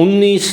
19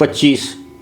25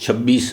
26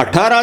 18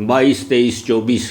22, 23, 24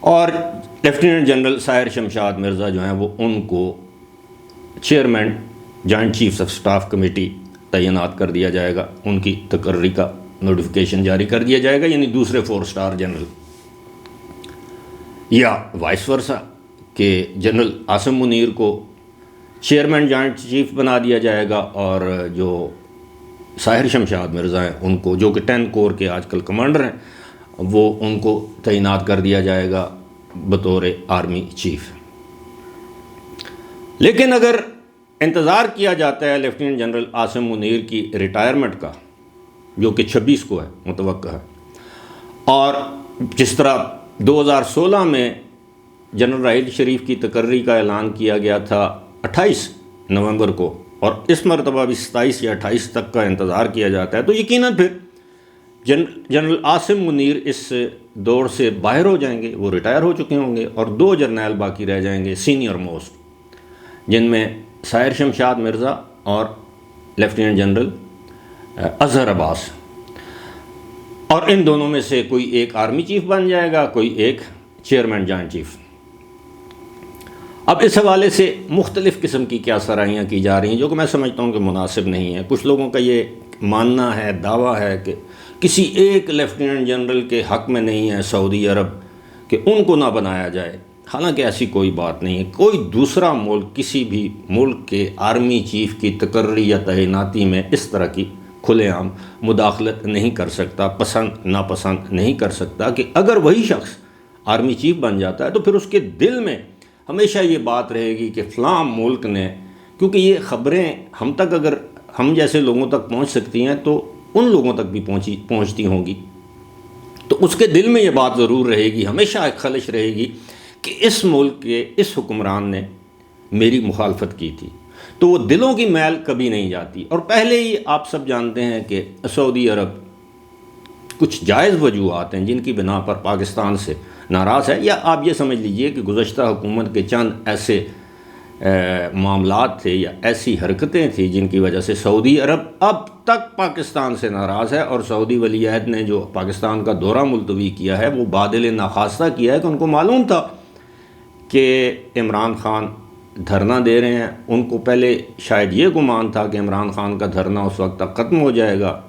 اور lieutenant general Sahir Shamshad Mirza جو ہیں وہ ان کو chairman joint chiefs of staff committee تعینات کر دیا جائے گا، ان کی تقرری کا نوٹیفیکیشن جاری کر دیا جائے گا، یعنی دوسرے 4 اسٹار جنرل، یا وائس ورثہ کہ جنرل عاصم منیر کو چیئرمین جوائنٹ چیف بنا دیا جائے گا، اور جو ساحر شمشاد مرزا ہیں ان کو، جو کہ 10 کور کے آج کل کمانڈر ہیں، وہ ان کو تعینات کر دیا جائے گا بطور آرمی چیف۔ لیکن اگر انتظار کیا جاتا ہے لیفٹیننٹ جنرل عاصم منیر کی ریٹائرمنٹ کا، جو کہ 26 کو ہے متوقع ہے، اور جس طرح 2016 میں جنرل راحیل شریف کی تقرری کا اعلان کیا گیا تھا 28 نومبر کو، اور اس مرتبہ بھی 27 یا 28 تک کا انتظار کیا جاتا ہے، تو یقیناً پھر جنرل عاصم منیر اس دور سے باہر ہو جائیں گے، وہ ریٹائر ہو چکے ہوں گے، اور 2 جرنیل باقی رہ جائیں گے سینئر موسٹ، جن میں ساحر شمشاد مرزا اور لیفٹیننٹ جنرل اظہر عباس، اور ان دونوں میں سے کوئی ایک آرمی چیف بن جائے گا، کوئی ایک چیئرمین جوائنٹ چیف۔ اب اس حوالے سے مختلف قسم کی کیا سرائیاں کی جا رہی ہیں، جو کہ میں سمجھتا ہوں کہ مناسب نہیں ہے۔ کچھ لوگوں کا یہ ماننا ہے، دعویٰ ہے کہ کسی ایک لیفٹیننٹ جنرل کے حق میں نہیں ہے سعودی عرب کہ ان کو نہ بنایا جائے، حالانکہ ایسی کوئی بات نہیں ہے۔ کوئی دوسرا ملک کسی بھی ملک کے آرمی چیف کی تقرری یا تعیناتی میں اس طرح کی کھلے عام مداخلت نہیں کر سکتا، پسند ناپسند نہیں کر سکتا، کہ اگر وہی شخص آرمی چیف بن جاتا ہے تو پھر اس کے دل میں ہمیشہ یہ بات رہے گی کہ فلاں ملک نے، کیونکہ یہ خبریں ہم تک اگر ہم جیسے لوگوں تک پہنچ سکتی ہیں تو ان لوگوں تک بھی پہنچتی ہوں گی، تو اس کے دل میں یہ بات ضرور رہے گی، ہمیشہ ایک خلش رہے گی کہ اس ملک کے اس حکمران نے میری مخالفت کی تھی، تو وہ دلوں کی میل کبھی نہیں جاتی۔ اور پہلے ہی آپ سب جانتے ہیں کہ سعودی عرب کچھ جائز وجوہات ہیں جن کی بنا پر پاکستان سے ناراض ہے، یا آپ یہ سمجھ لیجئے کہ گزشتہ حکومت کے چند ایسے معاملات تھے یا ایسی حرکتیں تھیں جن کی وجہ سے سعودی عرب اب تک پاکستان سے ناراض ہے، اور سعودی ولی عہد نے جو پاکستان کا دورہ ملتوی کیا ہے وہ بادل ناخواستہ کیا ہے، کہ ان کو معلوم تھا کہ عمران خان دھرنا دے رہے ہیں۔ ان کو پہلے شاید یہ گمان تھا کہ عمران خان کا دھرنا اس وقت تک ختم ہو جائے گا،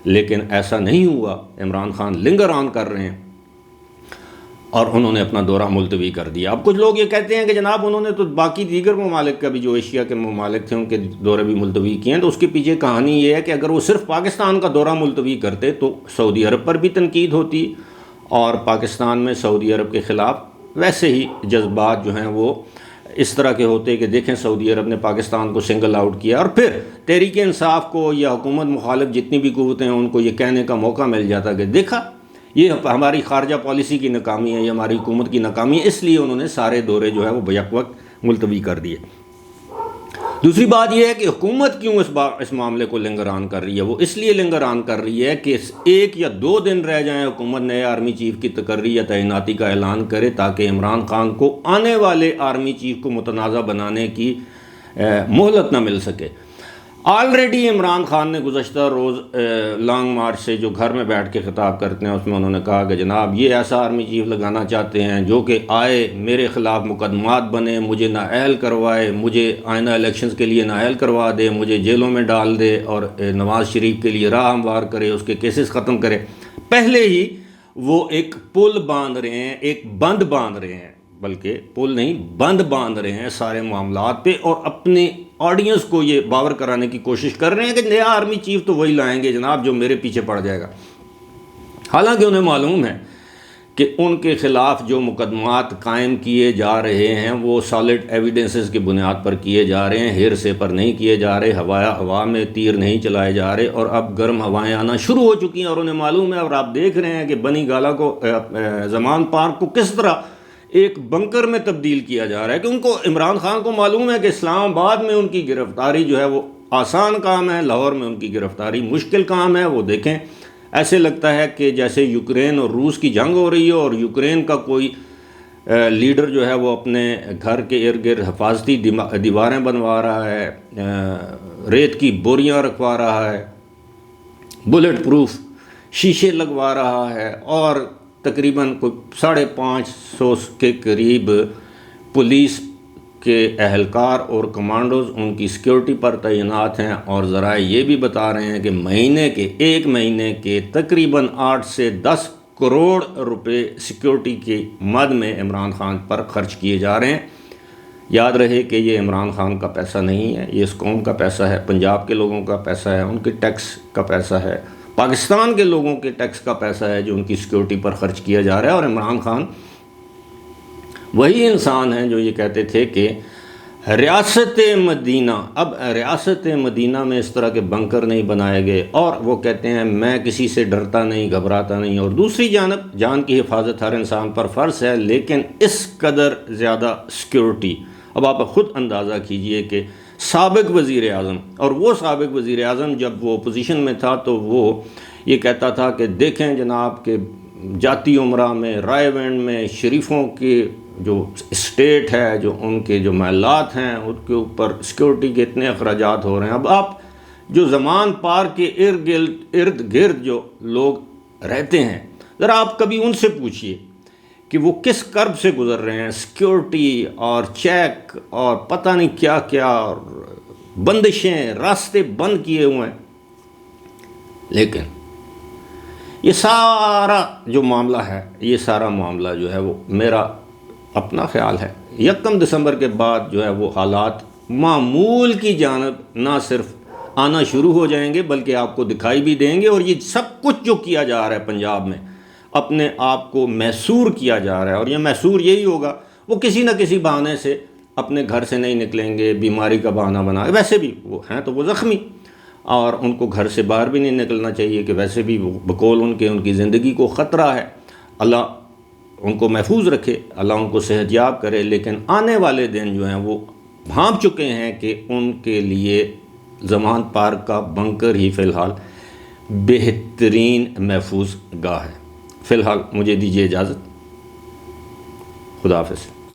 لیکن ایسا نہیں ہوا، عمران خان لنگر آن کر رہے ہیں، اور انہوں نے اپنا دورہ ملتوی کر دیا۔ اب کچھ لوگ یہ کہتے ہیں کہ جناب انہوں نے تو باقی دیگر ممالک کا بھی، جو ایشیا کے ممالک تھے ان کے دورے بھی ملتوی کیے ہیں، تو اس کے پیچھے کہانی یہ ہے کہ اگر وہ صرف پاکستان کا دورہ ملتوی کرتے تو سعودی عرب پر بھی تنقید ہوتی، اور پاکستان میں سعودی عرب کے خلاف ویسے ہی جذبات جو ہیں وہ اس طرح کے ہوتے کہ دیکھیں سعودی عرب نے پاکستان کو سنگل آؤٹ کیا، اور پھر تحریک انصاف کو یا حکومت مخالف جتنی بھی قوتیں ہیں ان کو یہ کہنے کا موقع مل جاتا کہ دیکھا یہ ہماری خارجہ پالیسی کی ناکامی ہے، یہ ہماری حکومت کی ناکامی ہے، اس لیے انہوں نے سارے دورے جو ہے وہ بیک وقت ملتوی کر دیے۔ دوسری بات یہ ہے کہ حکومت کیوں اس معاملے کو لنگران کر رہی ہے؟ وہ اس لیے لنگران کر رہی ہے کہ 1 یا 2 دن رہ جائیں حکومت نئے آرمی چیف کی تقرری یا تعیناتی کا اعلان کرے، تاکہ عمران خان کو آنے والے آرمی چیف کو متنازع بنانے کی مہلت نہ مل سکے۔ آلریڈی عمران خان نے گزشتہ روز لانگ مارچ سے جو گھر میں بیٹھ کے خطاب کرتے ہیں اس میں انہوں نے کہا کہ جناب یہ ایسا آرمی چیف لگانا چاہتے ہیں جو کہ آئے میرے خلاف مقدمات بنے، مجھے نااہل کروائے، مجھے آئندہ الیکشنز کے لیے نااہل کروا دے، مجھے جیلوں میں ڈال دے، اور نواز شریف کے لیے راہ ہموار کرے، اس کے کیسز ختم کرے۔ پہلے ہی وہ ایک پل باندھ رہے ہیں، ایک بند باندھ رہے ہیں، بلکہ پل نہیں بند باندھ رہے ہیں سارے معاملات پہ، اور اپنے آڈینس کو یہ باور کرانے کی کوشش کر رہے ہیں کہ نیا آرمی چیف تو وہی لائیں گے جناب جو میرے پیچھے پڑ جائے گا، حالانکہ انہیں معلوم ہے کہ ان کے خلاف جو مقدمات قائم کیے جا رہے ہیں وہ سالڈ ایویڈنسز کی بنیاد پر کیے جا رہے ہیں، ہیرسے پر نہیں کیے جا رہے، ہوا میں تیر نہیں چلائے جا رہے، اور اب گرم ہوائیں آنا شروع ہو چکی ہیں، اور انہیں معلوم ہے، اور آپ دیکھ رہے ہیں کہ بنی گالہ کو زمان پارک کو کس طرح ایک بنکر میں تبدیل کیا جا رہا ہے، کہ ان کو عمران خان کو معلوم ہے کہ اسلام آباد میں ان کی گرفتاری جو ہے وہ آسان کام ہے، لاہور میں ان کی گرفتاری مشکل کام ہے۔ وہ دیکھیں ایسے لگتا ہے کہ جیسے یوکرین اور روس کی جنگ ہو رہی ہے، اور یوکرین کا کوئی لیڈر جو ہے وہ اپنے گھر کے ارد گرد حفاظتی دیواریں بنوا رہا ہے، ریت کی بوریاں رکھوا رہا ہے، بلٹ پروف شیشے لگوا رہا ہے، اور تقریباً کوئی 550 کے قریب پولیس کے اہلکار اور کمانڈوز ان کی سیکیورٹی پر تعینات ہیں، اور ذرائع یہ بھی بتا رہے ہیں کہ ایک مہینے کے تقریباً 8 سے 10 کروڑ روپے سیکیورٹی کی مد میں عمران خان پر خرچ کیے جا رہے ہیں۔ یاد رہے کہ یہ عمران خان کا پیسہ نہیں ہے، یہ اس قوم کا پیسہ ہے، پنجاب کے لوگوں کا پیسہ ہے، ان کے ٹیکس کا پیسہ ہے، پاکستان کے لوگوں کے ٹیکس کا پیسہ ہے جو ان کی سیکیورٹی پر خرچ کیا جا رہا ہے۔ اور عمران خان وہی انسان ہیں جو یہ کہتے تھے کہ ریاست مدینہ، اب ریاست مدینہ میں اس طرح کے بنکر نہیں بنائے گئے، اور وہ کہتے ہیں میں کسی سے ڈرتا نہیں، گھبراتا نہیں، اور دوسری جانب جان کی حفاظت ہر انسان پر فرض ہے، لیکن اس قدر زیادہ سیکیورٹی، اب آپ خود اندازہ کیجئے کہ سابق وزیر اعظم، اور وہ سابق وزیر اعظم جب وہ اپوزیشن میں تھا تو وہ یہ کہتا تھا کہ دیکھیں جناب کہ جاتی عمرہ میں، رائے ونڈ میں شریفوں کی جو اسٹیٹ ہے، جو ان کے جو محلات ہیں، ان کے اوپر سیکیورٹی کے اتنے اخراجات ہو رہے ہیں۔ اب آپ جو زمان پارک کے ارد گرد جو لوگ رہتے ہیں، ذرا آپ کبھی ان سے پوچھئے کہ وہ کس کرب سے گزر رہے ہیں، سیکیورٹی اور چیک اور پتہ نہیں کیا کیا، اور بندشیں، راستے بند کیے ہوئے ہیں۔ لیکن یہ سارا جو معاملہ ہے، یہ سارا معاملہ جو ہے وہ میرا اپنا خیال ہے 1 دسمبر کے بعد جو ہے وہ حالات معمول کی جانب نہ صرف آنا شروع ہو جائیں گے بلکہ آپ کو دکھائی بھی دیں گے، اور یہ سب کچھ جو کیا جا رہا ہے پنجاب میں، اپنے آپ کو محصور کیا جا رہا ہے، اور یہ محصور یہی ہوگا، وہ کسی نہ کسی بہانے سے اپنے گھر سے نہیں نکلیں گے، بیماری کا بہانہ بنا، ویسے بھی وہ ہیں تو وہ زخمی، اور ان کو گھر سے باہر بھی نہیں نکلنا چاہیے کہ ویسے بھی بقول ان کی زندگی کو خطرہ ہے۔ اللہ ان کو محفوظ رکھے، اللہ ان کو صحت یاب کرے، لیکن آنے والے دن جو ہیں وہ بھانپ چکے ہیں کہ ان کے لیے زمان پارک کا بنکر ہی فی الحال بہترین محفوظ گاہ ہے۔ فی الحال مجھے دیجیے اجازت، خدا حافظ۔